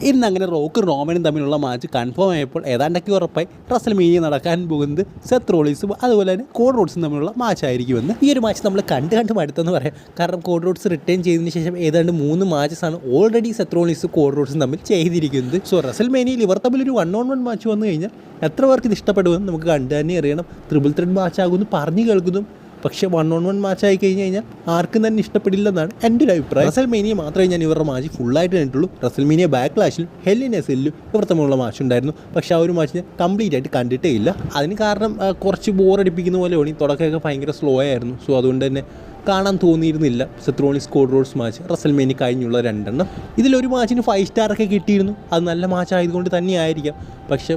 ഇന്ന് അങ്ങനെ റോക്കും റോമനും തമ്മിലുള്ള മാച്ച് കൺഫേം ആയപ്പോൾ ഏതാണ്ടൊക്കെ ഉറപ്പായി റസൽമേനിയ നടക്കാൻ പോകുന്നത് സെത്ത് റോളിൻസും അതുപോലെ തന്നെ കോഡ് റോഡ്സും തമ്മിലുള്ള മാച്ചായിരിക്കുമെന്ന്. ഈ ഒരു മാച്ച് നമ്മൾ കണ്ട് മടുത്തെന്ന് പറയാം. കാരണം കോഡ് റോഡ്സ് റിട്ടേൺ ചെയ്തതിന് ശേഷം ഏതാണ്ട് 3 മാച്ചസാണ് ഓൾറെഡി സെത്ത് റോളിൻസും കോഡ് റോഡ്സും തമ്മിൽ ചെയ്തിരിക്കുന്നത്. സോ റസൽമേനിയയിൽ ഇവർ തമ്മിൽ ഒരു 1-on-1 മാച്ച് വന്നു കഴിഞ്ഞാൽ എത്ര പേർക്ക് ഇത് ഇഷ്ടപ്പെടുമെന്ന് നമുക്ക് കണ്ടു തന്നെ അറിയണം. ട്രിപ്പിൾ ത്രെഡ് മാച്ച് ആകുമെന്ന് പറഞ്ഞു കേൾക്കുന്നു. പക്ഷേ 1-on-1 മാച്ച് ആയി കഴിഞ്ഞാൽ ആർക്കും തന്നെ ഇഷ്ടപ്പെടില്ലെന്നാണ് എൻ്റെ ഒരു അഭിപ്രായം. റസൽമേനിയ മാത്രമേ ഞാൻ ഇവരുടെ മാച്ച് ഫുള്ളായിട്ട് കണ്ടിട്ടുള്ളൂ. റസൽമേനിയ ബാക്ക്ലാഷിലും ഹെൽ ഇൻ എ സെല്ലിലും ഇവർ തമ്മിലുള്ള മാച്ച് ഉണ്ടായിരുന്നു. പക്ഷേ ആ ഒരു മാച്ച് ഞാൻ കംപ്ലീറ്റ് ആയിട്ട് കണ്ടിട്ടേ ഇല്ല. അതിന് കാരണം കുറച്ച് ബോറടിപ്പിക്കുന്ന പോലെ തോന്നി. തുടക്കമൊക്കെ ഭയങ്കര സ്ലോ ആയിരുന്നു. സോ അതുകൊണ്ട് തന്നെ കാണാൻ തോന്നിയിരുന്നില്ല Seth Rollins Cody Rhodes match. WrestleMania കഴിഞ്ഞുള്ള 2 ഇതിലൊരു മാച്ചിന് 5 സ്റ്റാറൊക്കെ കിട്ടിയിരുന്നു. അത് നല്ല മാച്ച് ആയതുകൊണ്ട് തന്നെ ആയിരിക്കാം. പക്ഷേ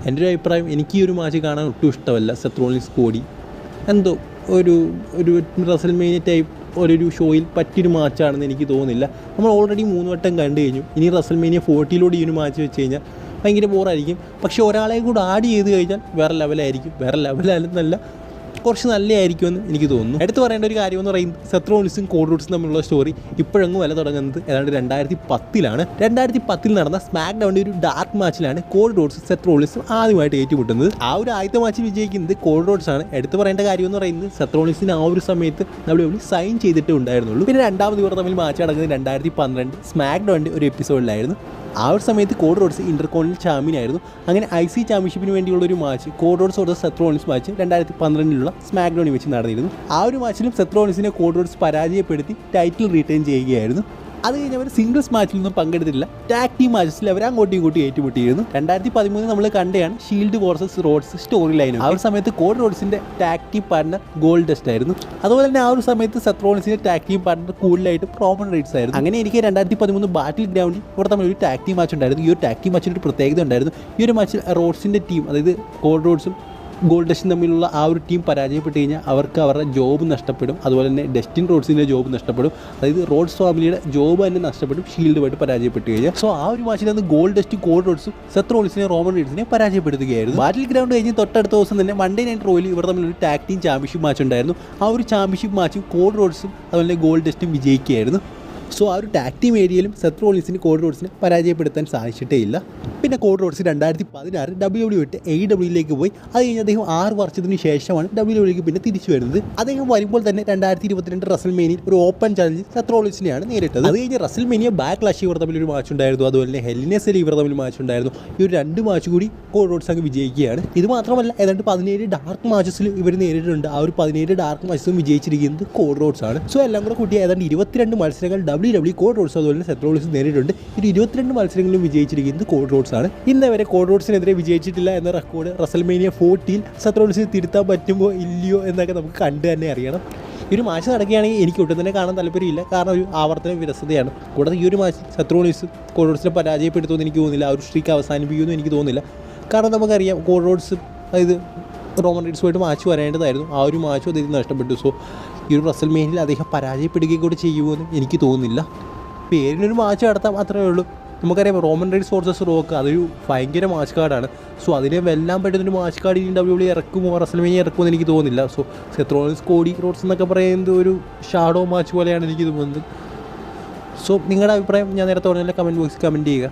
എൻ്റെ ഒരു അഭിപ്രായം എനിക്ക് ഈ ഒരു മാച്ച് കാണാൻ ഒട്ടും ഇഷ്ടമല്ല. സെത്ത് റോളിൻസ് കോഡി എന്തോ ഒരു റസൽമേനിയ ടൈപ്പ് ഒരു ഷോയിൽ പറ്റിയൊരു മാച്ചാണെന്ന് എനിക്ക് തോന്നുന്നില്ല. നമ്മൾ ഓൾറെഡി 3 വട്ടം കണ്ടു കഴിഞ്ഞു. ഇനി റസൽമേനിയ 40 ഈ ഒരു മാച്ച് വെച്ച് കഴിഞ്ഞാൽ ഭയങ്കര ബോറായിരിക്കും. പക്ഷേ ഒരാളെ കൂടെ ആഡ് ചെയ്ത് കഴിഞ്ഞാൽ വേറെ ലെവലായിരിക്കും. വേറെ ലെവലല്ലെന്നല്ല, കുറച്ച് നല്ലതായിരിക്കുമെന്ന് എനിക്ക് തോന്നുന്നു. എടുത്ത് പറയേണ്ട ഒരു കാര്യം എന്ന് പറയുന്നത് സെത്ത് റോളിൻസും കോഡ് റോഡ്സും തമ്മിലുള്ള സ്റ്റോറി ഇപ്പോഴെങ്ങും വില തുടങ്ങുന്നത് ഏതാണ്ട് 2010 2010 നടന്ന സ്മാക്ക് ഡൗണിൻ്റെ ഒരു ഡാർക്ക് മാച്ചിലാണ് കോഡ് റോഡ്സും സെത്ത് റോളിൻസും ആദ്യമായിട്ട് ഏറ്റുമുട്ടുന്നത്. ആ ഒരു ആദ്യത്തെ മാച്ച് വിജയിക്കുന്നത് കോഡ് റോഡ്സ് ആണ്. എടുത്ത് പറയേണ്ട കാര്യം എന്ന് പറയുന്നത് സെത്ത് റോളിൻസിന് ആ ഒരു സമയത്ത് WWE സൈൻ ചെയ്തിട്ടേ ഉണ്ടായിരുന്നുള്ളൂ. പിന്നെ രണ്ടാമത് ഇവർ തമ്മിൽ മാച്ച് നടക്കുന്നത് 2012 സ്മാക്ക് ഡൗണിൻ്റെ ഒരു എപ്പിസോഡിലായിരുന്നു. ആ ഒരു സമയത്ത് കോഡ് റോഡ്സ് ഇന്റർകോണ്ടിനൽ ചാമ്പ്യനായിരുന്നു. അങ്ങനെ IC ചാമ്പ്യൻഷിപ്പിന് വേണ്ടിയുള്ള ഒരു match Cody Rhodes versus Seth Rollins match 2012 സ്മാക്ക് ഡൗണിൽ വെച്ച് നടന്നിരുന്നു. ആ ഒരു മാച്ചിലും സെത്ത് റോളിൻസിനെ കോഡ് റോഡ്സ് പരാജയപ്പെടുത്തി ടൈറ്റിൽ റീറ്റെയിൻ ചെയ്യുകയായിരുന്നു. അത് കഴിഞ്ഞ് അവർ സിംഗിൾസ് മാച്ചിലൊന്നും പങ്കെടുത്തില്ല. ടാഗ് ടീം മാച്ചസിൽ അവർ അങ്ങോട്ടും ഇങ്ങോട്ടും ഏറ്റുമുട്ടിയിരുന്നു. 2013 നമ്മൾ കണ്ടതാണ് ഷീൽഡ് വേഴ്സസ് റോഡ്സ് സ്റ്റോറി ലൈനും. ആ ഒരു സമയത്ത് കോഡ് റോഡ്സിന്റെ tag team partner gold dust ആയിരുന്നു. അതുപോലെ തന്നെ ആ ഒരു സമയത്ത് സെത്ത് റോളിൻസിന്റെ ടാഗ് ടീം പാർട്ണർ കൂടുതലായിട്ട് റോമൻ റീഡ്സ് ആയിരുന്നു. അങ്ങനെ എനിക്ക് 2013 ബാറ്റിൽ ഗ്രൗണ്ടിൽ ഇവിടെ തമ്മിൽ ഒരു ടാഗ് ടീം മാച്ച് ഉണ്ടായിരുന്നു. ഈ ഒരു ടാഗ് ടീം മാച്ചിന് ഒരു പ്രത്യേകത ഉണ്ടായിരുന്നു. ഈ ഒരു മാച്ചിൽ റോഡ്സിന്റെ ടീം, അതായത് കോഡ് റോഡ്സും ഗോൾഡ് ഡസ്റ്റും തമ്മിലുള്ള ആ ഒരു ടീം പരാജയപ്പെട്ട് കഴിഞ്ഞാൽ അവർക്ക് അവരുടെ ജോബ് നഷ്ടപ്പെടും. അതുപോലെ തന്നെ ഡസ്റ്റിൻ റോഡ്സിൻ്റെ ജോബ് നഷ്ടപ്പെടും. അതായത് റോഡ്സ് ഫാമിലിയുടെ ജോബ് തന്നെ നഷ്ടപ്പെടും ഷീൽഡുമായിട്ട് പരാജയപ്പെട്ട് കഴിഞ്ഞാൽ. സോ ആ ഒരു മാച്ചിൽ ഗോൾഡ് ഡസ്റ്റ് കോഡ് റോഡ്സും സെത്ത് റോളിൻസിനെ റോമൻ റീഡ്സിനെ പരാജയപ്പെടുത്തുകയായിരുന്നു. ബാറ്റിൽ ഗ്രൗണ്ട് കഴിഞ്ഞ് തൊട്ടടുത്ത ദിവസം തന്നെ മൺഡേ നൈറ്റ് റോയിൽ ഇവർ തമ്മിലൊരു ടാഗ് ടീം ചാമ്പ്യൻഷിപ്പ് മാച്ച് ഉണ്ടായിരുന്നു. ആ ഒരു ചാമ്പ്യൻഷിപ്പ് മാച്ചും കോഡ് റോഡ്സും അതുപോലെ ഗോൾഡ് ഡസ്റ്റും വിജയിക്കുകയായിരുന്നു. സോ ആ ഒരു ടാഗ് ടീം ഏരിയയിലും സെത്ത് റോളിൻസിന് കോഡ് റോഡ്സിനെ പരാജയപ്പെടുത്താൻ സാധിച്ചിട്ടേ ഇല്ല. പിന്നെ കോഡ് റോഡ്സ് 2016 WWE വിട്ട് AEWയിലേക്ക് പോയി. അത് കഴിഞ്ഞ് അദ്ദേഹം 6 വർഷത്തിന് ശേഷമാണ് WWEക്ക് പിന്നെ തിരിച്ചു വരുന്നത്. അദ്ദേഹം വരുമ്പോൾ തന്നെ 2022 റസൽമേനിയയിൽ ഒരു ഓപ്പൺ ചാലഞ്ച് സെത്ത് റോളിൻസിനെയാണ് നേരിട്ടത്. അത് കഴിഞ്ഞ് റസൽമേനിയ ബാക്ക്ലാഷ് ഇവർ തമ്മിൽ ഒരു മാച്ച് ഉണ്ടായിരുന്നു. അതുപോലെ തന്നെ ഹെൽ ഇൻ എ സെൽ ഇവർ തമ്മിൽ മാച്ച് ഉണ്ടായിരുന്നു. ഈ ഒരു 2 മാച്ച് കൂടി കോഡ് റോഡ്സ് അങ്ങ് വിജയിക്കുകയാണ്. ഇത് മാത്രമല്ല ഏതാണ്ട് 17 ഡാർക്ക് മാച്ചസിൽ ഇവർ നേരിട്ടുണ്ട്. ആ ഒരു 17 ഡാർക്ക് മാച്ചസും വിജയിച്ചിരിക്കുന്നത് കോഡ് റോഡ്സ് ആണ്. സോ എല്ലാം കൂടെ കൂട്ടി ഏതാണ്ട് 22 മത്സരങ്ങൾ WWE കോഡ് റോഡ്സ് അതുപോലെ സെത്ത് റോളിൻസ് നേരിട്ടുണ്ട്. ഈ 22 മത്സരങ്ങളിലും വിജയിച്ചിരിക്കുന്നത് കോഡ് റോഡ്സ് ആണ്. ഇന്ന് വരെ കോഡ് റോഡ്സിനെതിരെ വിജയിച്ചിട്ടില്ല എന്ന റെക്കോർഡ് റസൽമേനിയ 40 സെത്ത് റോളിൻസിന് തിരുത്താൻ പറ്റുമോ ഇല്ലയോ എന്നൊക്കെ നമുക്ക് കണ്ടു തന്നെ അറിയണം. ഈ ഒരു മാച്ച് നടക്കുകയാണെങ്കിൽ എനിക്ക് ഒട്ടും തന്നെ കാണാൻ താല്പര്യമില്ല. കാരണം ഒരു ആവർത്തന വിരസതയാണ്. കൂടാതെ ഈ ഒരു മാച്ച് സെത്ത് റോളിൻസ് കോഡ് റോഡ്സിനെ പരാജയപ്പെടുത്തുമെന്ന് എനിക്ക് തോന്നുന്നില്ല. ആ ഒരു സ്ട്രീക്ക് അവസാനിപ്പിക്കുമെന്ന് എനിക്ക് തോന്നുന്നില്ല. കാരണം നമുക്കറിയാം കോഡ് റോഡ്സ് അതായത് റോമൻ റീഡ്സുമായിട്ട് മാച്ച് വരേണ്ടതായിരുന്നു. ആ ഒരു മാച്ചും അദ്ദേഹത്തിന് നഷ്ടപ്പെട്ടു. സോ ഈ ഒരു റസൽമേനിയയിൽ അദ്ദേഹം പരാജയപ്പെടുകയും കൂടി ചെയ്യുമെന്ന് എനിക്ക് തോന്നുന്നില്ല. പേരിനൊരു മാച്ച് നടത്താം, അത്രയേ ഉള്ളൂ. നമുക്കറിയാം റോമൻ റീഡ്സ് വേഴ്സസ് റോക്ക് അതൊരു ഭയങ്കര മാച്ച് കാർഡാണ്. സോ അതിനെ വെല്ലാൻ പറ്റുന്നൊരു മാച്ച് കാർഡ് ഇനി WWE ഇറക്കുമോ റസൽമേനിയ ഇറക്കുമെന്ന് എനിക്ക് തോന്നുന്നില്ല. So Seth Rollins Cody Rhodes എന്നൊക്കെ പറയുന്നത് ഒരു ഷാഡോ മാച്ച് പോലെയാണ് എനിക്ക് തോന്നുന്നത്. സോ നിങ്ങളുടെ അഭിപ്രായം ഞാൻ നേരത്തെ പറഞ്ഞ കമൻറ്റ് ബോക്സിൽ കമൻറ്റ് ചെയ്യുക.